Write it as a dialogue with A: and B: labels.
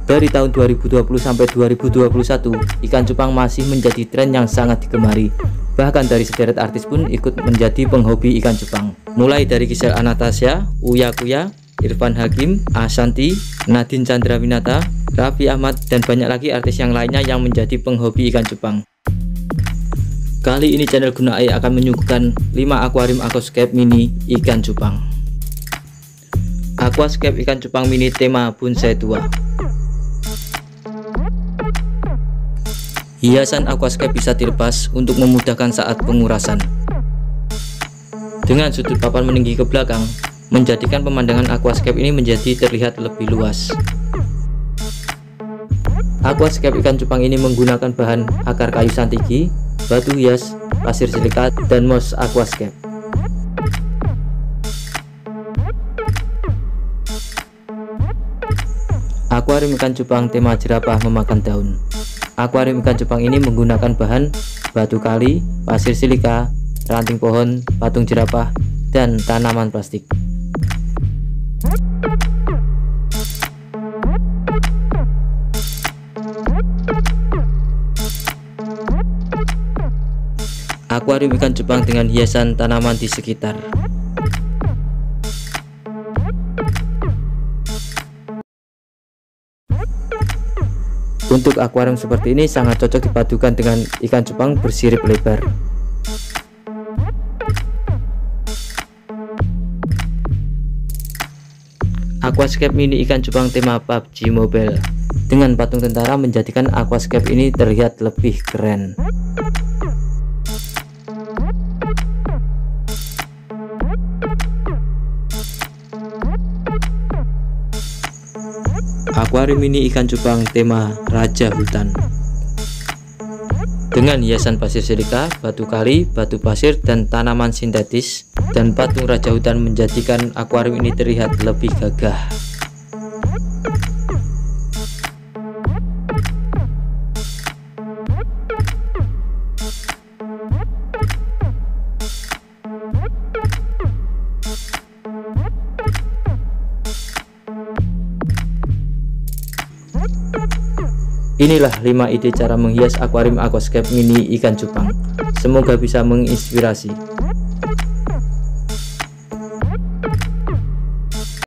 A: Dari tahun 2020 sampai 2021, ikan cupang masih menjadi tren yang sangat digemari. Bahkan dari sederet artis pun ikut menjadi penghobi ikan cupang. Mulai dari Gisel Anastasia, Uya Kuya, Irfan Hakim, Ashanty, Nadine Chandrawinata, Raffi Ahmad, dan banyak lagi artis yang lainnya yang menjadi penghobi ikan cupang. Kali ini channel Guna AI akan menyuguhkan 5 akuarium aquascape mini ikan cupang. Aquascape ikan cupang mini tema bonsai tua. Hiasan aquascape bisa dilepas untuk memudahkan saat pengurasan. Dengan sudut papan meninggi ke belakang, menjadikan pemandangan aquascape ini menjadi terlihat lebih luas. Aquascape ikan cupang ini menggunakan bahan akar kayu santiki, batu hias, pasir silika, dan moss aquascape. Akuarium ikan cupang tema jerapah memakan daun. Akuarium ikan cupang ini menggunakan bahan batu kali, pasir silika, ranting pohon, patung jerapah, dan tanaman plastik. Akuarium ikan cupang dengan hiasan tanaman di sekitar. Untuk akuarium seperti ini sangat cocok dipadukan dengan ikan cupang bersirip lebar. Aquascape mini ikan cupang tema PUBG Mobile. Dengan patung tentara menjadikan aquascape ini terlihat lebih keren. Akuarium mini ikan cupang tema Raja Hutan. Dengan hiasan pasir silika, batu kali, batu pasir, dan tanaman sintetis, dan patung Raja Hutan menjadikan akuarium ini terlihat lebih gagah. Inilah 5 ide cara menghias akuarium aquascape mini ikan cupang. Semoga bisa menginspirasi.